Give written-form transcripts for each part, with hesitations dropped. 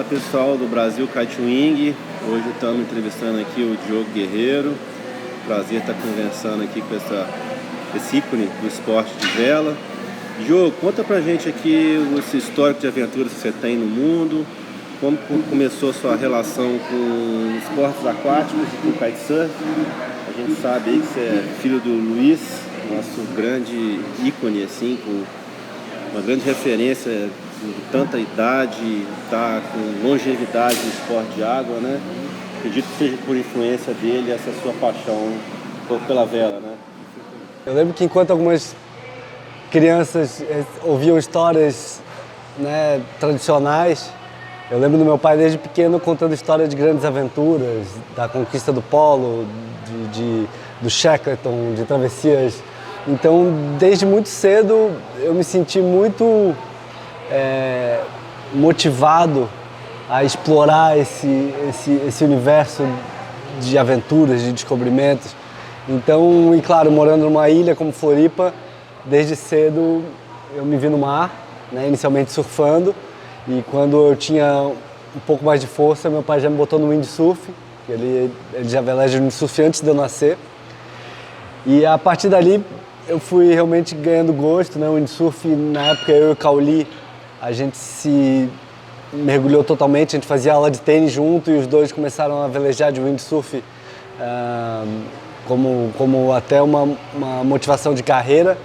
pessoal do Brasil Kite Wing. Hoje estamos entrevistando aqui o Diogo Guerreiro. Prazer estar conversando aqui com esse ícone do esporte de vela. Diogo, conta pra gente aqui esse histórico de aventuras que você tem no mundo, como começou a sua relação com esportes aquáticos e com kitesurf. A gente sabe aí que você é filho do Luiz, nosso grande ícone, assim, com uma grande referência com tanta idade, tá com longevidade no esporte de água, né? Acredito que seja por influência dele essa sua paixão pela vela, né? Eu lembro que enquanto algumas crianças ouviam histórias, né, tradicionais, eu lembro do meu pai desde pequeno contando histórias de grandes aventuras, da conquista do polo, do Shackleton, de travessias. Então, desde muito cedo, eu me senti muito motivado a explorar esse universo de aventuras, de descobrimentos. Então, e claro, morando numa ilha como Floripa, desde cedo eu me vi no mar, né, inicialmente surfando, e quando eu tinha um pouco mais de força, meu pai já me botou no windsurf, ele já veleja windsurf antes de eu nascer. E a partir dali eu fui realmente ganhando gosto, né, o windsurf, na época eu e o Cauli, a gente se mergulhou totalmente, a gente fazia aula de tênis junto e os dois começaram a velejar de windsurf como até uma motivação de carreira.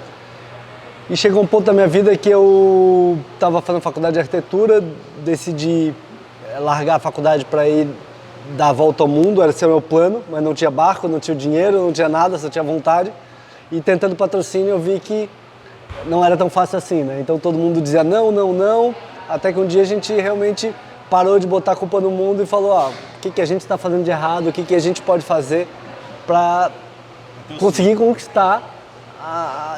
E chegou um ponto da minha vida que eu estava fazendo faculdade de arquitetura, decidi largar a faculdade para ir dar a volta ao mundo, era esse o meu plano, mas não tinha barco, não tinha dinheiro, não tinha nada, só tinha vontade. E tentando patrocínio eu vi que não era tão fácil assim, né? Então todo mundo dizia não, não, não, até que um dia a gente realmente parou de botar a culpa no mundo e falou, o que a gente está fazendo de errado, o que a gente pode fazer para conseguir conquistar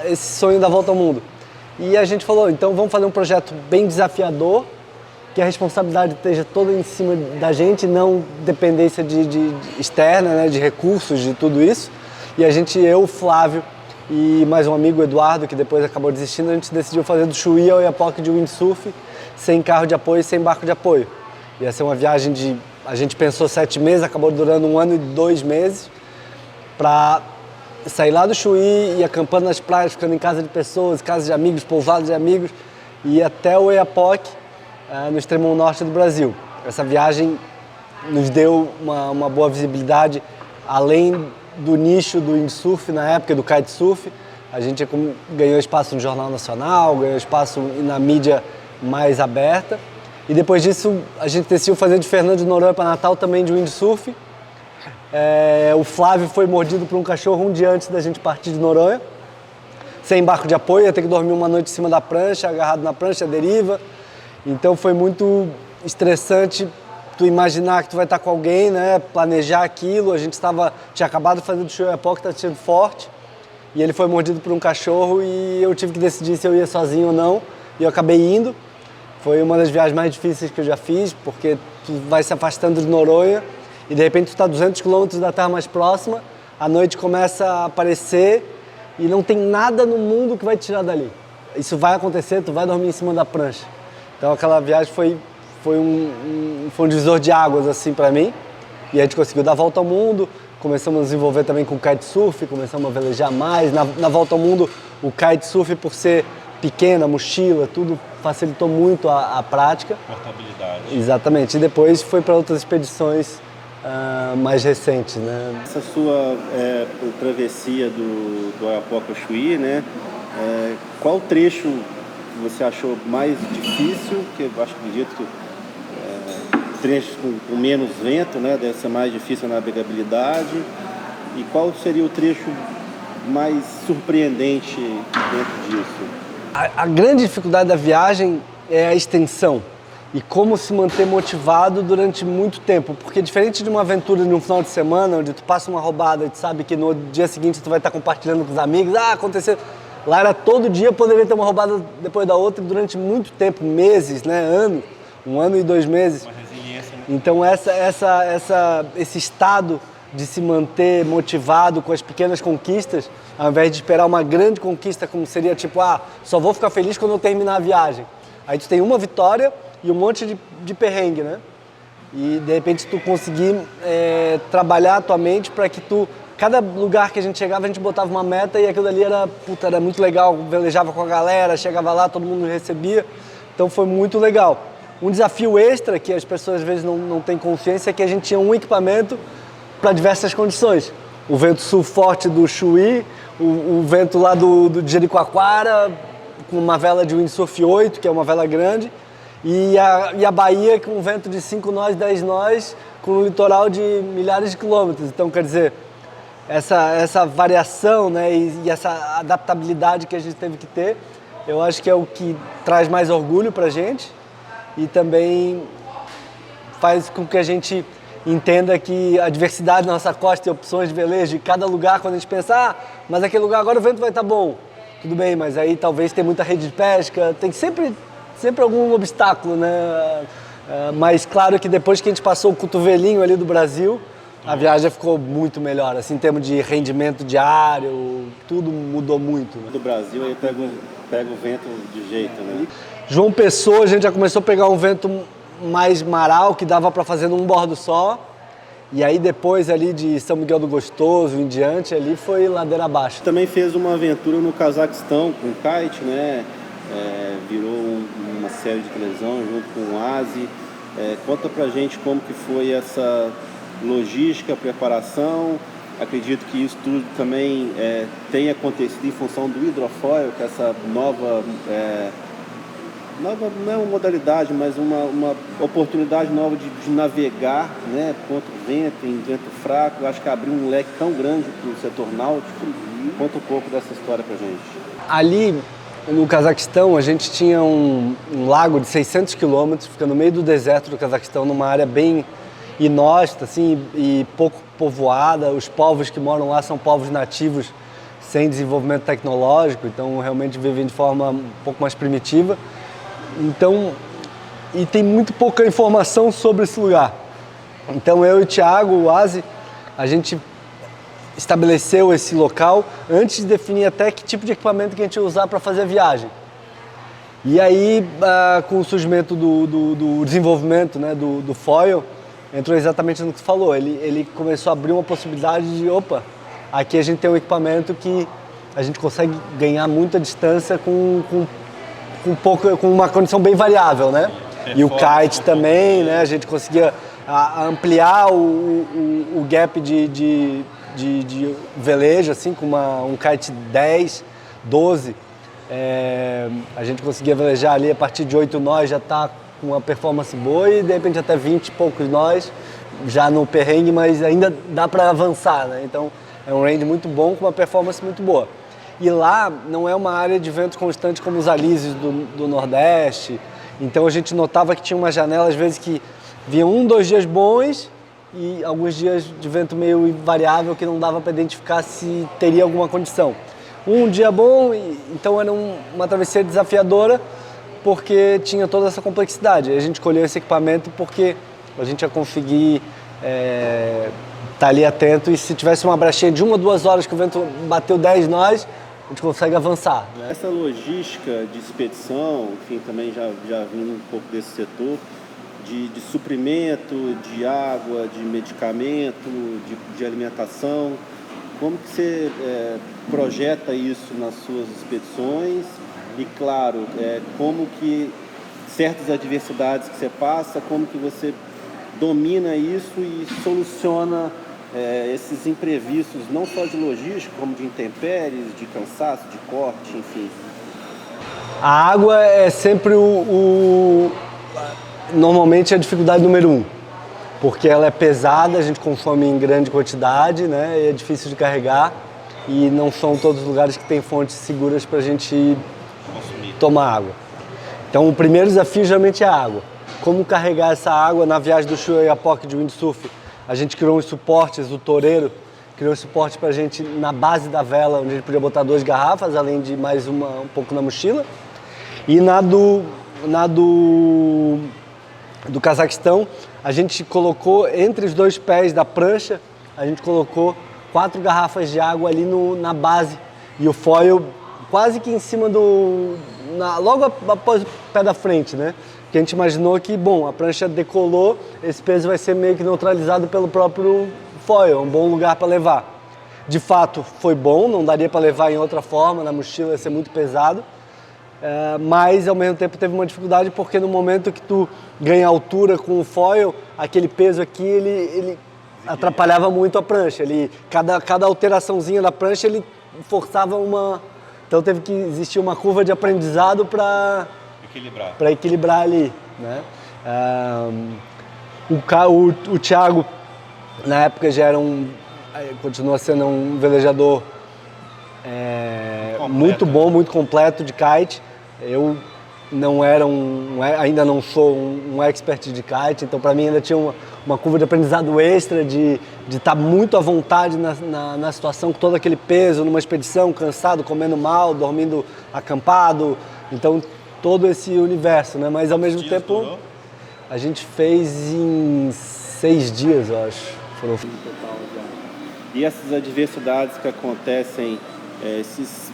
esse sonho da volta ao mundo. E a gente falou, então vamos fazer um projeto bem desafiador, que a responsabilidade esteja toda em cima da gente, não dependência de externa, né, de recursos, de tudo isso. E a gente, eu, o Flávio e mais um amigo, Eduardo, que depois acabou desistindo, a gente decidiu fazer do Chuí ao Oiapoque de windsurf, sem carro de apoio e sem barco de apoio. Ia ser uma viagem a gente pensou 7 meses, acabou durando 1 ano e 2 meses, para sair lá do Chuí, ir acampando nas praias, ficando em casa de pessoas, casas de amigos, pousadas de amigos, e ir até o Oiapoque, no extremo norte do Brasil. Essa viagem nos deu uma boa visibilidade, além do nicho do windsurf na época, do kitesurf. A gente ganhou espaço no Jornal Nacional, ganhou espaço na mídia mais aberta. E depois disso, a gente decidiu fazer de Fernando de Noronha para Natal também de windsurf. O Flávio foi mordido por um cachorro um dia antes da gente partir de Noronha, sem barco de apoio, ia ter que dormir uma noite em cima da prancha, agarrado na prancha, à deriva. Então foi muito estressante tu imaginar que tu vai estar com alguém, né, planejar aquilo. A gente tinha acabado de fazer do show Oiapoque, estava sendo forte, e ele foi mordido por um cachorro e eu tive que decidir se eu ia sozinho ou não, e eu acabei indo. Foi uma das viagens mais difíceis que eu já fiz, porque tu vai se afastando de Noronha e de repente tu está a 200 quilômetros da terra mais próxima, a noite começa a aparecer e não tem nada no mundo que vai te tirar dali. Isso vai acontecer, tu vai dormir em cima da prancha. Então aquela viagem foi um divisor de águas assim para mim, e a gente conseguiu dar a volta ao mundo, começamos a desenvolver também com o kitesurf, começamos a velejar mais. Na volta ao mundo, o kitesurf, por ser pequena, mochila, tudo facilitou muito a prática. Portabilidade. Exatamente, e depois foi para outras expedições mais recentes, né? Essa sua travessia do Oiapoque ao Chuí, né? Qual trecho você achou mais difícil? Que eu acredito que trechos com menos vento, né, deve ser mais difícil a navegabilidade. E qual seria o trecho mais surpreendente dentro disso? A grande dificuldade da viagem é a extensão e como se manter motivado durante muito tempo, porque diferente de uma aventura de um final de semana, onde tu passa uma roubada e tu sabe que no dia seguinte tu vai estar compartilhando com os amigos, aconteceu. Lá era todo dia, poderia ter uma roubada depois da outra durante muito tempo, meses, né, anos, 1 ano e 2 meses. Uma resiliência, né? Então esse estado de se manter motivado com as pequenas conquistas, ao invés de esperar uma grande conquista, como seria tipo, só vou ficar feliz quando eu terminar a viagem. Aí tu tem uma vitória e um monte de perrengue, né? E de repente tu conseguir trabalhar a tua mente para que cada lugar que a gente chegava, a gente botava uma meta e aquilo dali era muito legal, velejava com a galera, chegava lá, todo mundo recebia, então foi muito legal. Um desafio extra que as pessoas às vezes não têm consciência é que a gente tinha um equipamento para diversas condições. O vento sul forte do Chuí, o vento lá do Jericoacoara, com uma vela de windsurf 8, que é uma vela grande, e a Bahia com um vento de 5 nós, 10 nós, com um litoral de milhares de quilômetros. Então, quer dizer, essa variação, né, e essa adaptabilidade que a gente teve que ter, eu acho que é o que traz mais orgulho pra gente e também faz com que a gente entenda que a diversidade na nossa costa e opções de velejo, e cada lugar, quando a gente pensa, mas aquele lugar agora o vento vai estar bom, tudo bem, mas aí talvez tem muita rede de pesca, tem sempre algum obstáculo, né? Mas claro que depois que a gente passou o cotovelinho ali do Brasil, a viagem ficou muito melhor, assim, em termos de rendimento diário, tudo mudou muito. Né? Do Brasil aí pega o vento de jeito, né? João Pessoa, a gente já começou a pegar um vento mais maral, que dava para fazer num bordo só. E aí depois ali de São Miguel do Gostoso em diante, ali foi ladeira abaixo. Também fez uma aventura no Cazaquistão com kite, né? Virou uma série de televisão junto com o Asi. Conta pra gente como que foi essa logística, preparação. Acredito que isso tudo também tem acontecido em função do hidrofoil, que é essa nova, não é uma modalidade, mas uma oportunidade nova de navegar, né, contra o vento, em vento fraco. Eu acho que abriu um leque tão grande para o setor náutico. Conta um pouco dessa história para gente. Ali no Cazaquistão, a gente tinha um lago de 600 quilômetros, fica no meio do deserto do Cazaquistão, numa área bem inóspita, assim, e pouco povoada. Os povos que moram lá são povos nativos, sem desenvolvimento tecnológico, então realmente vivem de forma um pouco mais primitiva. Então, e tem muito pouca informação sobre esse lugar. Então eu e o Thiago, o Asi, a gente estabeleceu esse local antes de definir até que tipo de equipamento que a gente ia usar para fazer a viagem. E aí, com o surgimento do desenvolvimento, né, do foil, entrou exatamente no que você falou. Ele começou a abrir uma possibilidade de, aqui a gente tem um equipamento que a gente consegue ganhar muita distância com uma condição bem variável, né? E o kite também, né? A gente conseguia ampliar o gap de velejo, assim, com um kite 10, 12. A gente conseguia velejar ali a partir de 8 nós, já tá com uma performance boa, e de repente até 20 e poucos nós, já no perrengue, mas ainda dá para avançar, né? Então é um range muito bom, com uma performance muito boa. E lá não é uma área de vento constante como os alísios do Nordeste. Então a gente notava que tinha uma janela, às vezes, que vinha 1, 2 dias bons e alguns dias de vento meio variável que não dava para identificar se teria alguma condição. Um dia bom, então era uma travessia desafiadora porque tinha toda essa complexidade. A gente escolheu esse equipamento porque a gente ia conseguir estar ali atento, e se tivesse uma brechinha de 1 ou 2 horas que o vento bateu 10 nós, a gente consegue avançar. Essa logística de expedição, enfim, também já vindo um pouco desse setor, de suprimento, de água, de medicamento, de alimentação, como que você projeta isso nas suas expedições? E claro, como que certas adversidades que você passa, como que você domina isso e soluciona esses imprevistos, não só de logística, como de intempéries, de cansaço, de corte, enfim. A água é sempre normalmente a dificuldade número 1, porque ela é pesada, a gente consome em grande quantidade, né? E é difícil de carregar, e não são todos os lugares que tem fontes seguras para a gente tomar água. Então o primeiro desafio geralmente é a água. Como carregar essa água? Na viagem do Chuí Oiapoque de windsurf, a gente criou uns suportes, o toureiro criou um suporte para a gente na base da vela, onde a gente podia botar 2 garrafas, além de mais um pouco na mochila. E na do Cazaquistão, a gente colocou entre os 2 pés da prancha, a gente colocou 4 garrafas de água ali na base, e o foil quase que em cima logo após o pé da frente, né? Porque Porque a gente imaginou que, bom, a prancha decolou, esse peso vai ser meio que neutralizado pelo próprio foil, é um bom lugar para levar. De fato, foi bom, não daria para levar em outra forma, na mochila ia ser muito pesado, mas ao mesmo tempo teve uma dificuldade porque no momento que tu ganha altura com o foil, aquele peso aqui, ele atrapalhava muito a prancha. Cada alteraçãozinha da prancha, ele forçava uma... Então teve que existir uma curva de aprendizado para equilibrar ali, né? O Thiago, na época, já era continua sendo um velejador muito bom, muito completo de kite. Eu não era ainda não sou um expert de kite, então para mim ainda tinha uma curva de aprendizado extra de estar muito à vontade na situação, com todo aquele peso, numa expedição, cansado, comendo mal, dormindo acampado, então todo esse universo, né? Mas ao mesmo tempo durou? A gente fez em 6 dias, eu acho. Foram no total já. E essas adversidades que acontecem, essas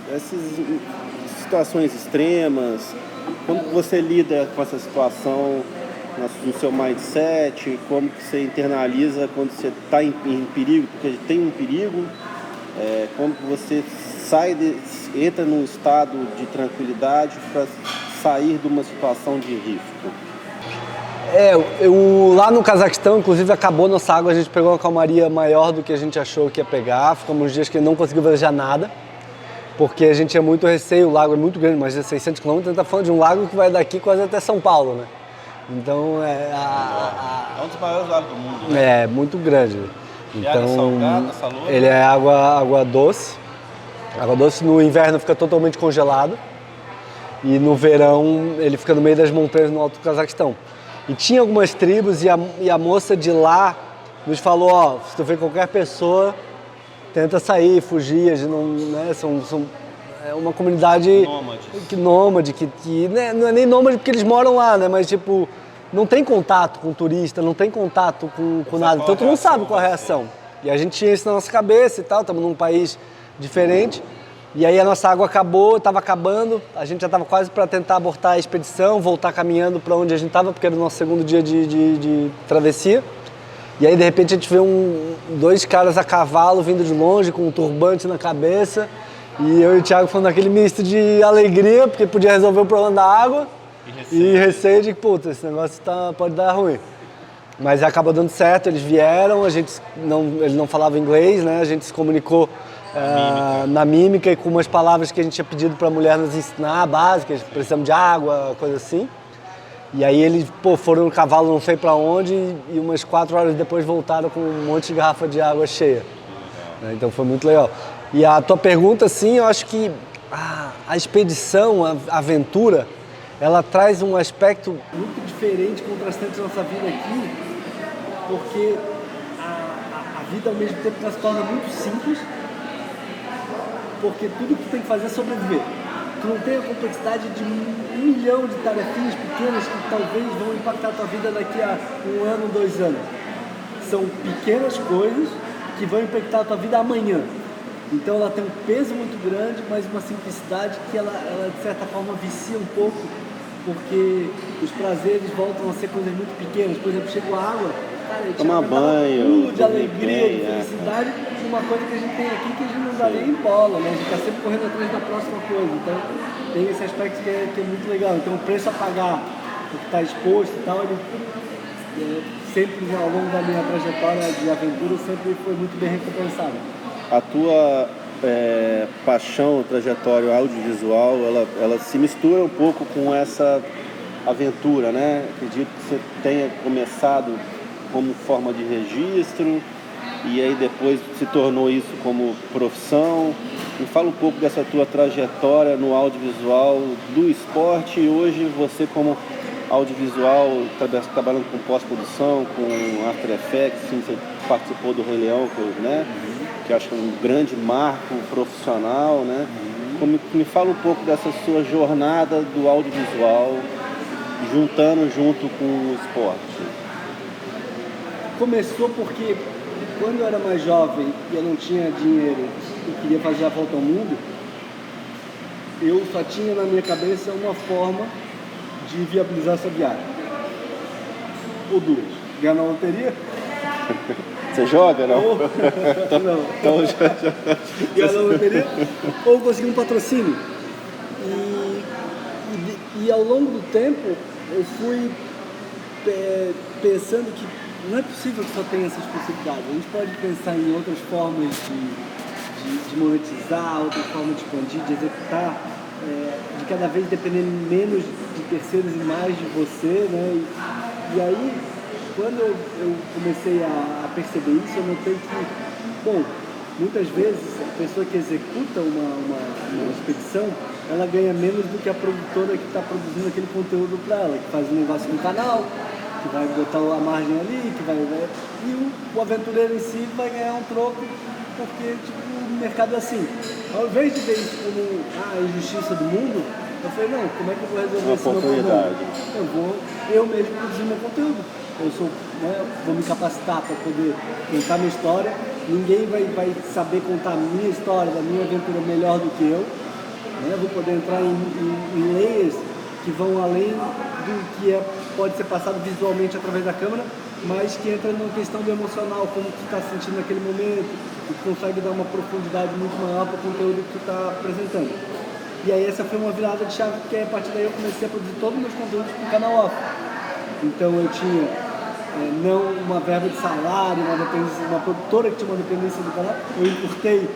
situações extremas, como você lida com essa situação no seu mindset? Como que você internaliza quando você está em perigo? Porque tem um perigo. Como que você entra num estado de tranquilidade para sair de uma situação de risco? Lá no Cazaquistão, inclusive, acabou nossa água, a gente pegou uma calmaria maior do que a gente achou que ia pegar. Ficamos uns dias que não conseguiu velejar nada, porque a gente tinha muito receio, o lago é muito grande, mais de 600 km, a gente está falando de um lago que vai daqui quase até São Paulo, né? Então é um dos maiores lagos do mundo, né? É, muito grande. Então, água salgada, salobra? Ele é água doce. Água doce no inverno fica totalmente congelado e no verão ele fica no meio das montanhas no alto do Cazaquistão. E tinha algumas tribos e a moça de lá nos falou, se tu vê qualquer pessoa, tenta sair, fugir, né? É uma comunidade nômade, que né, não é nem nômade porque eles moram lá, né? Mas tipo, não tem contato com turista, não tem contato com nada, então tu não sabe qual é a reação. E a gente tinha isso na nossa cabeça e tal, estamos num país diferente. E aí a nossa água acabou, estava acabando, a gente já estava quase para tentar abortar a expedição, voltar caminhando para onde a gente estava, porque era o nosso segundo dia de travessia. E aí de repente a gente vê dois caras a cavalo vindo de longe com um turbante na cabeça. E eu e o Thiago falando aquele misto de alegria, porque podia resolver o problema da água, e receio de que, puta, esse negócio pode dar ruim. Mas acabou dando certo, eles vieram, eles não falavam inglês, né? A gente se comunicou na mímica e com umas palavras que a gente tinha pedido para a mulher nos ensinar, básicas, precisamos de água, coisa assim. E aí eles foram no cavalo não sei para onde e umas 4 horas depois voltaram com um monte de garrafa de água cheia. Então foi muito legal. E a tua pergunta, sim, eu acho que a expedição, a aventura, ela traz um aspecto muito diferente, contrastante da nossa vida aqui, porque a vida ao mesmo tempo ela se torna muito simples, porque tudo que tu tem que fazer é sobreviver. Tu não tem a complexidade de 1 milhão de tarefinhas pequenas que talvez vão impactar a tua vida daqui a 1 ano, 2 anos. São pequenas coisas que vão impactar a tua vida amanhã. Então ela tem um peso muito grande, mas uma simplicidade que ela de certa forma vicia um pouco, porque os prazeres voltam a ser coisas muito pequenas. Por exemplo, chega a água, cara, tomar banho, de alegria, de felicidade, uma coisa que a gente tem aqui que a gente não dá nem bola, né? A gente está sempre correndo atrás da próxima coisa. Então tem esse aspecto que é muito legal. Então o preço a pagar, o que está exposto e tal, ele sempre ao longo da minha trajetória de aventura sempre foi muito bem recompensado. A tua paixão, trajetória audiovisual, ela se mistura um pouco com essa aventura, né? Acredito que você tenha começado como forma de registro e aí depois se tornou isso como profissão. Me fala um pouco dessa tua trajetória no audiovisual do esporte e hoje você como audiovisual, trabalhando com pós-produção, com After Effects, sim, você participou do Rei Leão, né? Que eu acho que é um grande marco profissional, né? Me fala um pouco dessa sua jornada do audiovisual, juntando junto com o esporte. Começou porque quando eu era mais jovem e eu não tinha dinheiro e queria fazer a volta ao mundo, eu só tinha na minha cabeça uma forma de viabilizar essa viagem. ou duas. Ganhar na loteria. Você joga, não? Ou... não. Então já... Ganhar na loteria. Ou conseguir um patrocínio. E ao longo do tempo, eu fui pensando que não é possível que só tenha essas possibilidades. A gente pode pensar em outras formas de monetizar, outras formas de expandir, de executar, de cada vez depender menos de terceiros e mais de você, né? E aí, quando eu comecei a perceber isso, eu notei que, bom, muitas vezes a pessoa que executa uma expedição, ela ganha menos do que a produtora que está produzindo aquele conteúdo para ela, que faz um negócio no canal, que vai botar a margem ali, que vai e o aventureiro em si vai ganhar um troco, porque tipo, o mercado é assim. Ao invés de ver isso como a injustiça do mundo, eu falei, não, como é que eu vou resolver esse meu problema? Eu mesmo produzir meu conteúdo. Vou me capacitar para poder contar minha história. Ninguém vai saber contar a minha história, da minha aventura melhor do que eu. Eu vou poder entrar em layers que vão além do que pode ser passado visualmente através da câmera, mas que entra na questão do emocional, como tu está sentindo naquele momento, e consegue dar uma profundidade muito maior para o conteúdo que tu está apresentando. E aí essa foi uma virada de chave, porque a partir daí eu comecei a produzir todos os meus conteúdos para o canal off. Então eu tinha não uma verba de salário, uma produtora que tinha uma dependência do canal, eu encurtei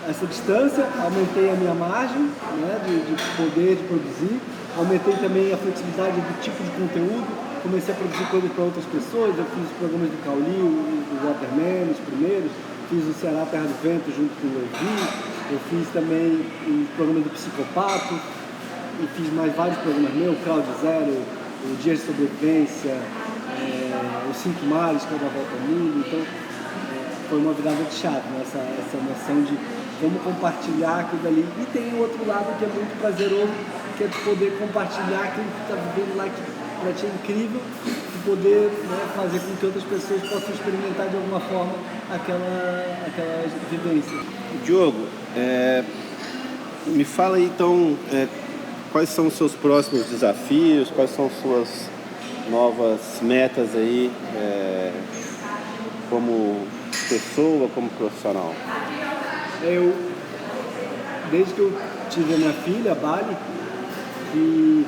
essa distância, aumentei a minha margem, né, de poder de produzir, aumentei também a flexibilidade do tipo de conteúdo, comecei a produzir coisas para outras pessoas, eu fiz os programas do Cauli, do Waterman, os primeiros, fiz o Ceará Terra do Vento junto com o Levi, eu fiz também o programa do Psicopato, e fiz mais vários programas meus, o Crowd Zero, o Dias de Sobrevivência, os 5 Mares, que é da Volta ao Mundo, então foi uma virada de chave, né? essa noção de como compartilhar aquilo dali. E tem o outro lado que é muito prazeroso, que é poder compartilhar aquilo que está vivendo lá, que para ti é incrível, e poder, né, fazer com que outras pessoas possam experimentar de alguma forma aquela vivência. Diogo, me fala aí então quais são os seus próximos desafios, quais são suas novas metas aí como pessoa, como profissional? Desde que eu tive a minha filha, a Bali, que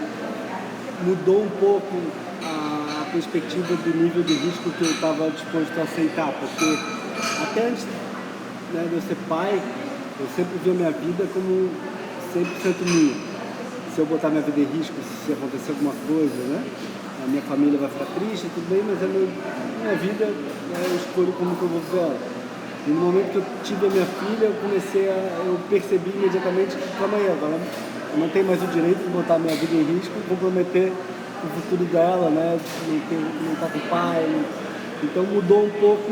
mudou um pouco a perspectiva do nível de risco que eu estava disposto a aceitar, porque até antes, né, de eu ser pai, eu sempre vi a minha vida como 100% minha. Se eu botar minha vida em risco, se acontecer alguma coisa, né, a minha família vai ficar triste, tudo bem, mas minha vida, né, eu escolho como que eu vou viver ela. E no momento que eu tive a minha filha, eu percebi imediatamente que, calma aí, agora eu não tenho mais o direito de botar a minha vida em risco, comprometer o futuro dela, né, não estar com o pai. Então mudou um pouco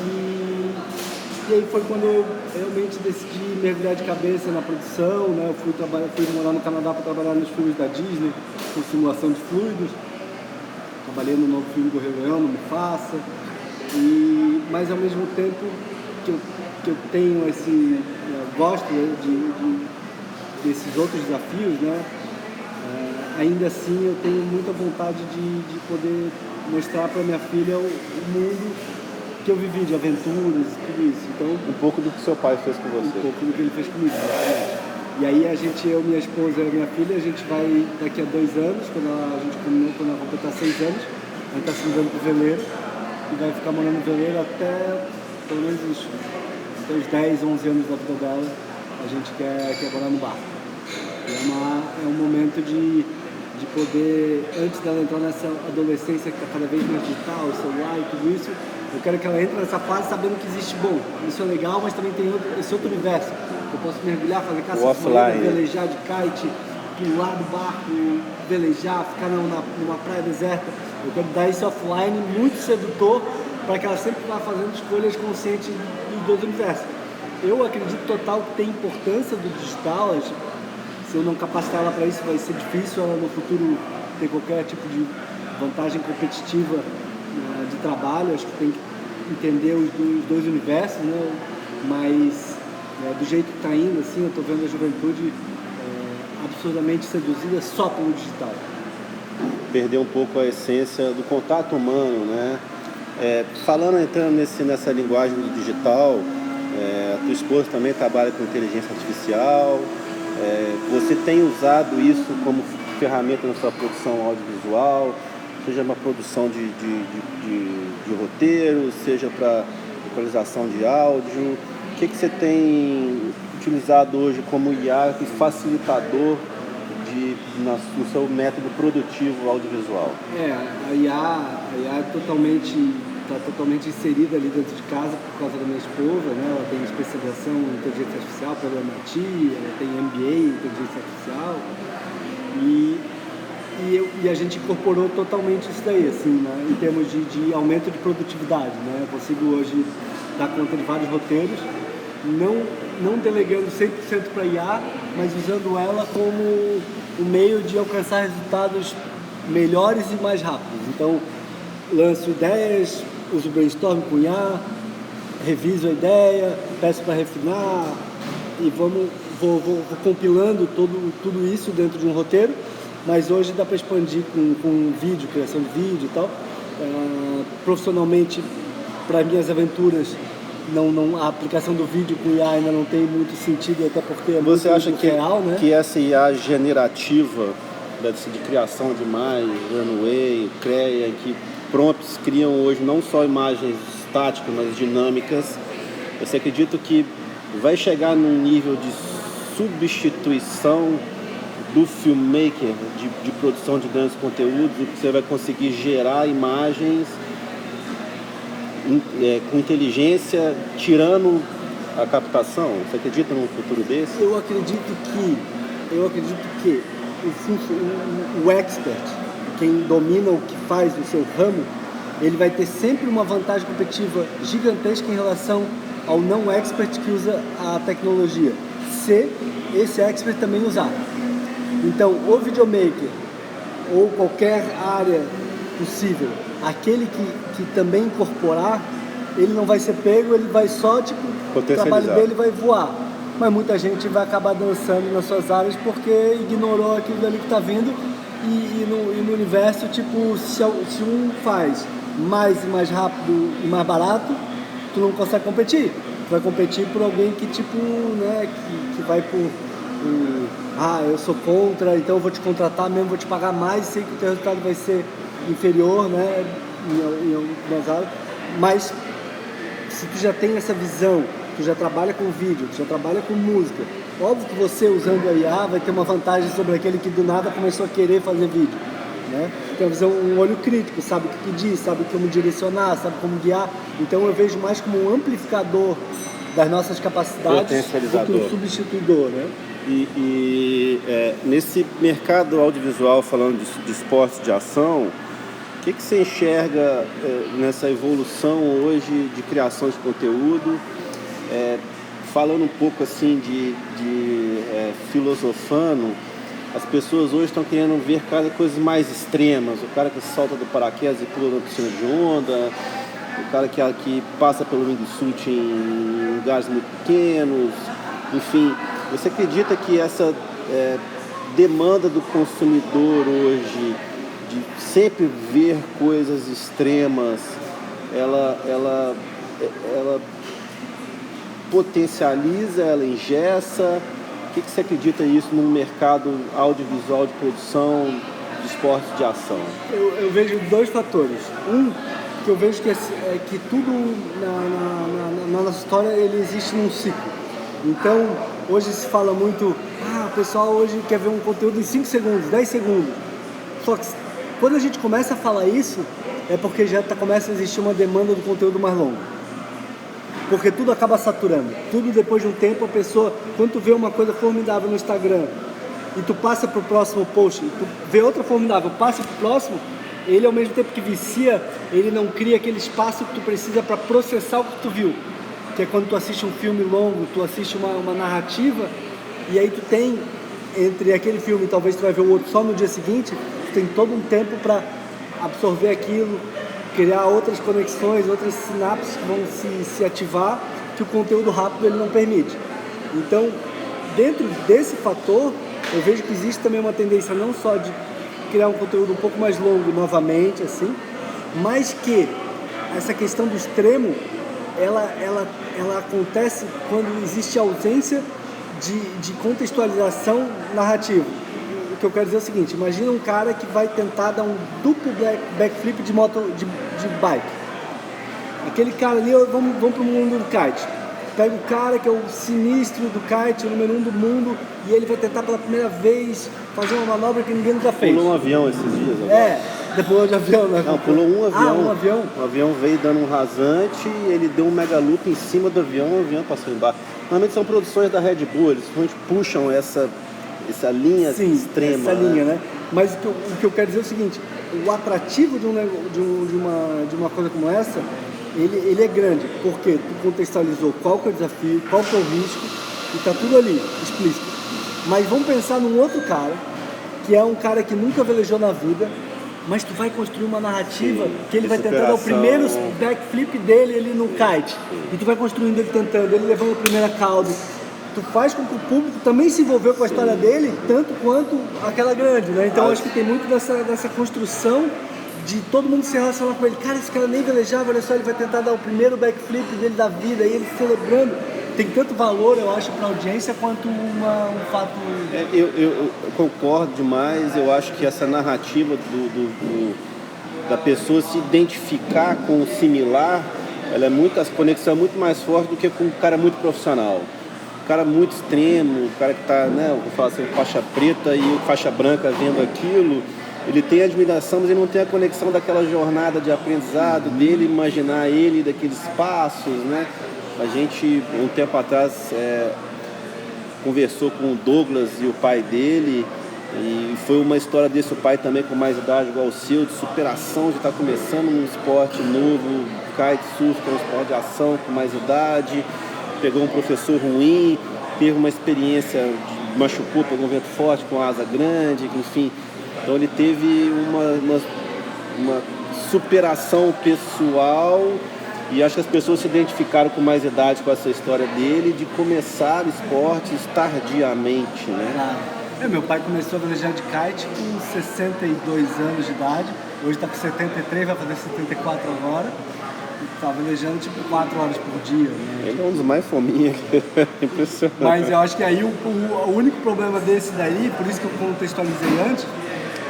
e aí foi quando eu realmente decidi mergulhar de cabeça na produção, né, eu fui morar no Canadá para trabalhar nos filmes da Disney, com simulação de fluidos. Trabalhei no novo filme do Rei Leão, no Mufasa, mas ao mesmo tempo que eu tenho gosto, né, desses outros desafios, né, ainda assim eu tenho muita vontade de poder mostrar para minha filha o mundo que eu vivi, de aventuras e tudo isso. Então, um pouco do que seu pai fez com você. Um pouco do que ele fez comigo, né? E aí eu, minha esposa e a minha filha, a gente vai daqui a 2 anos, quando ela completar 6 anos, a gente está se mudando para o veleiro e vai ficar morando no veleiro até pelo menos uns 10, 11 anos da vida dela. A gente quer morar no barco. É um momento de poder, antes dela entrar nessa adolescência que está cada vez mais digital, o celular e tudo isso, eu quero que ela entre nessa fase sabendo que existe, bom, isso é legal, mas também tem esse outro universo. Eu posso mergulhar, fazer caça submarina, velejar de kite, pular do barco, velejar, ficar numa praia deserta. Eu quero dar esse offline muito sedutor para que ela sempre vá fazendo escolhas conscientes dos dois universos. Eu acredito total que tem importância do digital. Se eu não capacitar ela para isso, vai ser difícil ela no futuro ter qualquer tipo de vantagem competitiva de trabalho. Acho que tem que entender os dois universos, né? Mas do jeito que está indo, assim, eu estou vendo a juventude absurdamente seduzida só pelo digital. perder um pouco a essência do contato humano, né? Entrando nessa linguagem do digital, a tua esposa também trabalha com inteligência artificial, você tem usado isso como ferramenta na sua produção audiovisual, seja uma produção de roteiro, seja para equalização de áudio. O que você tem utilizado hoje como IA e facilitador no seu método produtivo audiovisual? A IA está totalmente inserida ali dentro de casa por causa da minha esposa, né? Ela tem especialização em inteligência artificial pela MIT, ela tem MBA em inteligência artificial e a gente incorporou totalmente isso daí, assim, né? Em termos de aumento de produtividade, né? Eu consigo hoje dar conta de vários roteiros, não delegando 100% para IA, mas usando ela como um meio de alcançar resultados melhores e mais rápidos. Então, lanço ideias, uso brainstorm com IA, reviso a ideia, peço para refinar e vou compilando tudo isso dentro de um roteiro, mas hoje dá para expandir com vídeo, criação de vídeo e tal. Profissionalmente, para minhas aventuras, a aplicação do vídeo com IA ainda não tem muito sentido, até porque é Você muito acha real, né? que essa IA generativa de criação de imagens, Runway, CREA, que prompts criam hoje não só imagens estáticas, mas dinâmicas, você acredita que vai chegar num nível de substituição do filmmaker, de produção de grandes conteúdos, e que você vai conseguir gerar imagens com inteligência, tirando a captação? Você acredita num futuro desse? Eu acredito que o expert, quem domina o que faz no seu ramo, ele vai ter sempre uma vantagem competitiva gigantesca em relação ao não expert que usa a tecnologia, se esse expert também usar. Então, o videomaker ou qualquer área possível, aquele que também incorporar, ele não vai ser pego, ele vai só, o trabalho dele vai voar. Mas muita gente vai acabar dançando nas suas áreas porque ignorou aquilo ali que está vindo e no universo, se um faz mais e mais rápido e mais barato, tu não consegue competir. Tu vai competir por alguém que, que vai por eu sou contra, então eu vou te contratar mesmo, vou te pagar mais, sei que o teu resultado vai ser inferior, né, em algumas áreas, mas se tu já tem essa visão, tu já trabalha com vídeo, tu já trabalha com música, óbvio que você usando a IA vai ter uma vantagem sobre aquele que do nada começou a querer fazer vídeo, né? Tem uma visão, um olho crítico, sabe o que pedir, sabe como direcionar, sabe como guiar, então eu vejo mais como um amplificador das nossas capacidades do que um substituidor, né? Nesse mercado audiovisual, falando de esportes de ação, o que você enxerga nessa evolução hoje de criação de conteúdo? Falando um pouco assim filosofando, as pessoas hoje estão querendo ver cada coisa mais extremas. O cara que salta do paraquedas e pula na piscina de onda, o cara que passa pelo wingsuit em lugares muito pequenos, enfim. Você acredita que essa demanda do consumidor hoje de sempre ver coisas extremas, ela potencializa, ela engessa? O que você acredita isso no mercado audiovisual de produção de esportes de ação? Eu vejo dois fatores. Que eu vejo que tudo na nossa história ele existe num ciclo. Então, hoje se fala muito, o pessoal hoje quer ver um conteúdo em 5 segundos, 10 segundos. Só que quando a gente começa a falar isso, é porque já começa a existir uma demanda do conteúdo mais longo. Porque tudo acaba saturando. Tudo depois de um tempo, a pessoa, quando tu vê uma coisa formidável no Instagram e tu passa pro próximo post, tu vê outra formidável, passa pro próximo, ele ao mesmo tempo que vicia, ele não cria aquele espaço que tu precisa para processar o que tu viu. Que é quando tu assiste um filme longo, tu assiste uma narrativa, e aí tu tem, entre aquele filme, talvez tu vai ver o outro só no dia seguinte, tu tem todo um tempo para absorver aquilo, criar outras conexões, outras sinapses que vão se ativar, que o conteúdo rápido ele não permite. Então, dentro desse fator, eu vejo que existe também uma tendência não só de criar um conteúdo um pouco mais longo novamente, assim, mas que essa questão do extremo, ela acontece quando existe ausência de contextualização narrativa. O que eu quero dizer é o seguinte, imagina um cara que vai tentar dar um duplo backflip de bike. Aquele cara ali, vamos pro mundo do kite. Pega o cara que é o sinistro do kite, o número 1 do mundo, e ele vai tentar pela primeira vez fazer uma manobra que ninguém nunca fez. Pulou um avião esses dias agora. Depois de avião, né? Não, pulou um avião. Um avião? O avião veio dando um rasante, ele deu um mega loop em cima do avião, o avião passou embaixo. Normalmente são produções da Red Bull, eles puxam essa linha extrema. Essa linha, né? Mas o que eu quero dizer é o seguinte, o atrativo de uma coisa como essa, ele é grande, porque tu contextualizou qual que é o desafio, qual que é o risco, e tá tudo ali, explícito. Mas vamos pensar num outro cara, que é um cara que nunca velejou na vida, mas tu vai construir uma narrativa que ele vai tentar dar o primeiro backflip dele ali no kite. E tu vai construindo ele tentando, ele levando a primeira cauda. Tu faz com que o público também se envolveu com a história dele, tanto quanto aquela grande, né? Então acho que tem muito dessa construção de todo mundo se relacionar com ele. Cara, esse cara nem velejava, olha só, ele vai tentar dar o primeiro backflip dele da vida, e ele celebrando. Tem tanto valor, eu acho, para a audiência quanto um fato... Eu concordo demais, eu acho que essa narrativa da pessoa se identificar com o similar, a conexão é muito mais forte do que com um cara muito profissional. Um cara muito extremo, o cara que está, né, eu vou falar assim, faixa preta e faixa branca vendo aquilo, ele tem admiração, mas ele não tem a conexão daquela jornada de aprendizado dele, imaginar ele daqueles passos, né? A gente, um tempo atrás, conversou com o Douglas e o pai dele, e foi uma história desse, o pai também com mais idade igual o seu, de superação, de estar começando um esporte novo, kitesurf, que é um esporte de ação com mais idade, pegou um professor ruim, teve uma experiência, machucou, pegou um vento forte com asa grande, enfim. Então ele teve uma superação pessoal. E acho que as pessoas se identificaram com mais idade com essa história dele, de começar esportes tardiamente, né? Claro. Meu pai começou a velejar de kite com 62 anos de idade, hoje está com 73, vai fazer 74 agora. Está velejando tipo 4 horas por dia. Né? Ele é um dos mais fominha, impressionante. Mas eu acho que aí o único problema desse daí, por isso que eu contextualizei antes,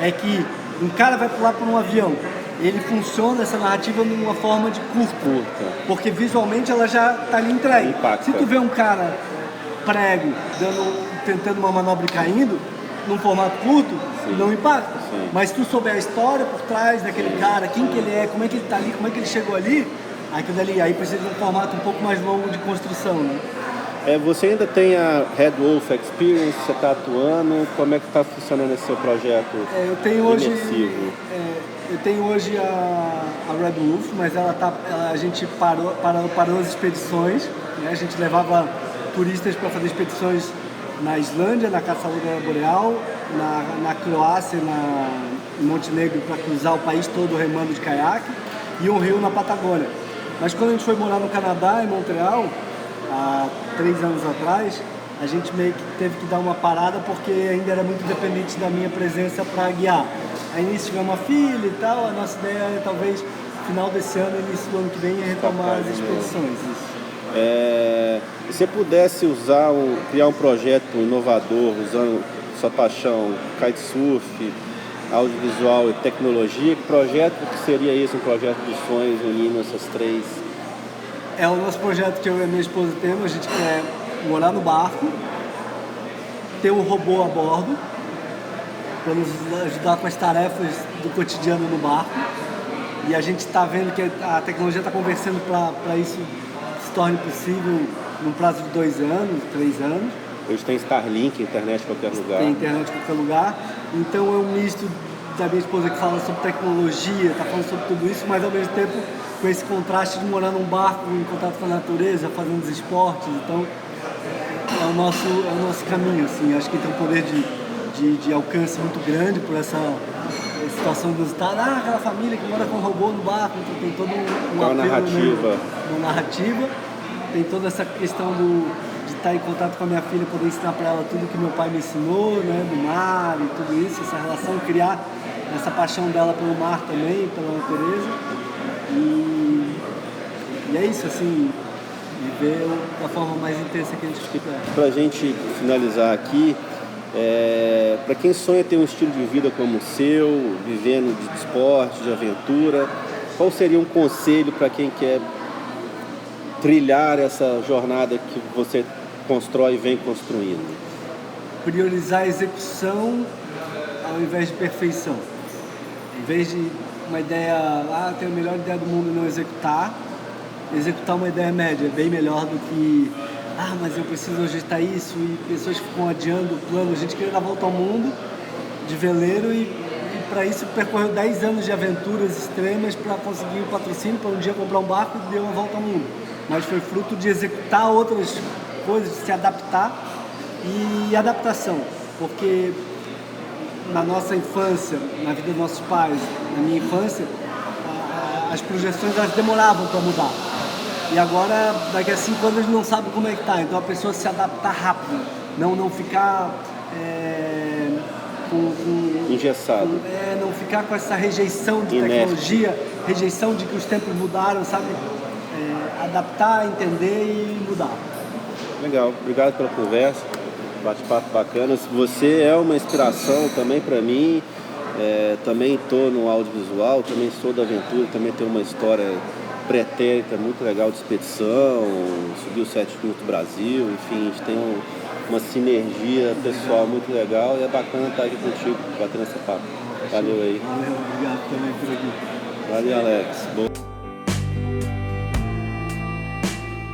é que um cara vai pular por um avião. Ele funciona, essa narrativa, numa forma de curta. Porque visualmente ela já está ali entregue. Impacta. Se tu vê um cara prego tentando uma manobra e caindo, num formato curto, não impacta. Sim. Mas se tu souber a história por trás daquele cara, quem que ele é, como é que ele está ali, como é que ele chegou ali, aí precisa de um formato um pouco mais longo de construção, né? Você ainda tem a Red Wolf Experience, você está atuando, como é que está funcionando esse seu projeto eu tenho hoje imersivo? Eu tenho hoje a Red Wolf, mas a gente parou as expedições, né? A gente levava turistas para fazer expedições na Islândia, na Caçadora Boreal, na Croácia, em Montenegro, para cruzar o país todo remando de caiaque, e um rio na Patagônia. Mas quando a gente foi morar no Canadá, em Montreal, há 3 anos atrás, a gente meio que teve que dar uma parada porque ainda era muito dependente da minha presença para guiar. Aí nisso tivemos uma filha e tal, a nossa ideia é talvez final desse ano, início do ano que vem, retomar as expedições. Se você pudesse criar um projeto inovador, usando sua paixão, kitesurf, audiovisual e tecnologia, que projeto que seria esse, um projeto de sonhos unindo essas três? É o nosso projeto que eu e a minha esposa temos, a gente quer morar no barco, ter um robô a bordo, para nos ajudar com as tarefas do cotidiano no barco. E a gente está vendo que a tecnologia está conversando para isso se torne possível num prazo de 2 anos, 3 anos. Hoje tem Starlink, internet em qualquer lugar. Tem internet em qualquer lugar. Então é um misto da minha esposa que fala sobre tecnologia, está falando sobre tudo isso, mas ao mesmo tempo com esse contraste de morar num barco em contato com a natureza, fazendo os esportes. Então é o nosso caminho, assim. Acho que tem um poder de alcance muito grande por essa situação inusitada. Aquela família que mora com um robô no barco, então tem todo um apelo, narrativa. Uma narrativa. Tem toda essa questão de estar em contato com a minha filha, poder ensinar para ela tudo que meu pai me ensinou, né, do mar e tudo isso, essa relação, criar essa paixão dela pelo mar também, pela natureza. E é isso, assim, viver da forma mais intensa que a gente puder. Para a gente finalizar aqui, para quem sonha ter um estilo de vida como o seu, vivendo de esporte, de aventura, qual seria um conselho para quem quer trilhar essa jornada que você constrói e vem construindo? Priorizar a execução ao invés de perfeição. Em vez de uma ideia, ter a melhor ideia do mundo e não executar uma ideia média é bem melhor do que mas eu preciso ajustar isso, e pessoas ficam adiando o plano. A gente queria dar a volta ao mundo de veleiro e para isso percorreu 10 anos de aventuras extremas para conseguir o patrocínio, para um dia comprar um barco e deu uma volta ao mundo. Mas foi fruto de executar outras coisas, de se adaptar e adaptação, porque na nossa infância, na vida dos nossos pais, na minha infância, as projeções elas demoravam para mudar. E agora, daqui a 5 anos, não sabe como é que tá. Então a pessoa se adaptar rápido, não ficar engessado. Não ficar com essa rejeição de tecnologia, rejeição de que os tempos mudaram, sabe? Adaptar, entender e mudar. Legal, obrigado pela conversa, bate-papo bacana. Você é uma inspiração também para mim. Também estou no audiovisual, também sou da aventura, também tenho uma história pretérita muito legal de expedição, subi os 7 Picos do Brasil, enfim, a gente tem uma sinergia pessoal muito legal e é bacana estar aqui contigo, batendo essa papo. Valeu aí. Valeu, obrigado também por aqui. Valeu, Alex.